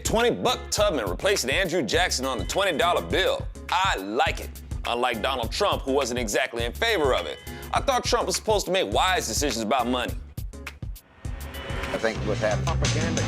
$20 Tubman replacing Andrew Jackson on the $20 bill. I like it. Unlike Donald Trump, who wasn't exactly in favor of it. I thought Trump was supposed to make wise decisions about money. I think what's happening. Propaganda.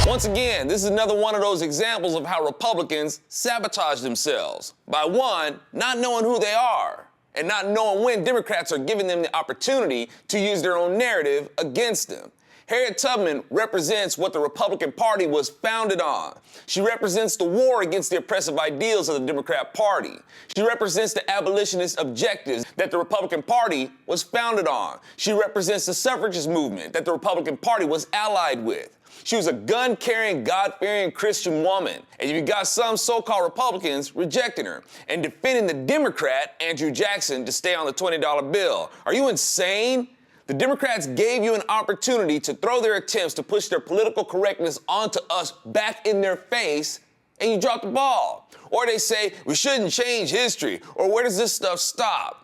Once again, this is another one of those examples of how Republicans sabotage themselves by one, not knowing who they are, and not knowing when Democrats are giving them the opportunity to use their own narrative against them. Harriet Tubman represents what the Republican Party was founded on. She represents the war against the oppressive ideals of the Democrat Party. She represents the abolitionist objectives that the Republican Party was founded on. She represents the suffragist movement that the Republican Party was allied with. She was a gun-carrying, God-fearing Christian woman. And you got some so-called Republicans rejecting her and defending the Democrat, Andrew Jackson, to stay on the $20 bill. Are you insane? The Democrats gave you an opportunity to throw their attempts to push their political correctness onto us back in their face, and you dropped the ball. Or they say, we shouldn't change history, or where does this stuff stop?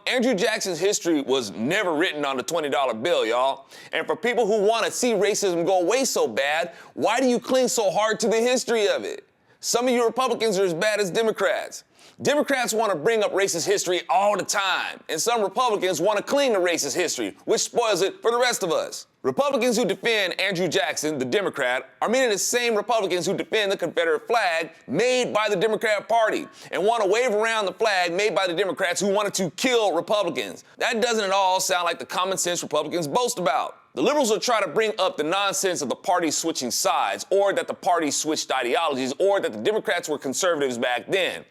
Andrew Jackson's history was never written on the $20 bill, y'all. And for people who want to see racism go away so bad, why do you cling so hard to the history of it? Some of you Republicans are as bad as Democrats. Democrats want to bring up racist history all the time, and some Republicans want to cling to racist history, which spoils it for the rest of us. Republicans who defend Andrew Jackson, the Democrat, are many of the same Republicans who defend the Confederate flag made by the Democrat Party and want to wave around the flag made by the Democrats who wanted to kill Republicans. That doesn't at all sound like the common sense Republicans boast about. The liberals will try to bring up the nonsense of the party switching sides, or that the party switched ideologies, or that the Democrats were conservatives back then.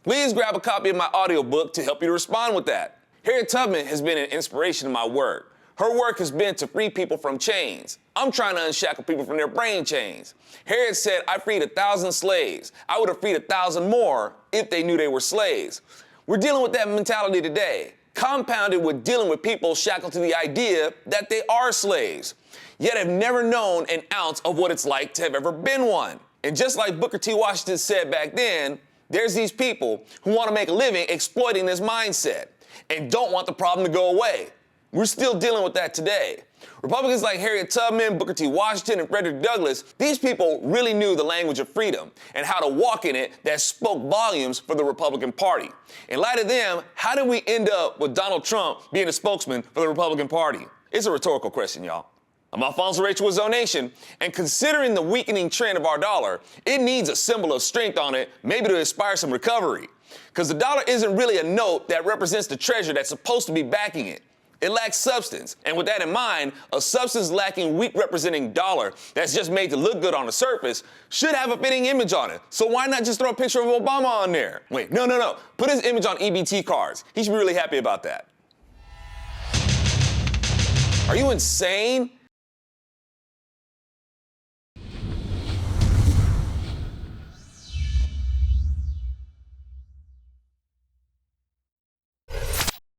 Please grab a copy of my audiobook to help you to respond with that. Harriet Tubman has been an inspiration in my work. Her work has been to free people from chains. I'm trying to unshackle people from their brain chains. Harriet said, I freed 1,000 slaves. I would have freed 1,000 more if they knew they were slaves. We're dealing with that mentality today, compounded with dealing with people shackled to the idea that they are slaves, yet have never known an ounce of what it's like to have ever been one. And just like Booker T. Washington said back then, there's these people who want to make a living exploiting this mindset and don't want the problem to go away. We're still dealing with that today. Republicans like Harriet Tubman, Booker T. Washington, and Frederick Douglass, these people really knew the language of freedom and how to walk in it that spoke volumes for the Republican Party. In light of them, how did we end up with Donald Trump being a spokesman for the Republican Party? It's a rhetorical question, y'all. I'm Alfonso Rachel with ZoNation, and considering the weakening trend of our dollar, it needs a symbol of strength on it, maybe to inspire some recovery. Because the dollar isn't really a note that represents the treasure that's supposed to be backing it. It lacks substance, and with that in mind, a substance lacking weak representing dollar that's just made to look good on the surface should have a fitting image on it. So why not just throw a picture of Obama on there? Wait, no. Put his image on EBT cards. He should be really happy about that. Are you insane?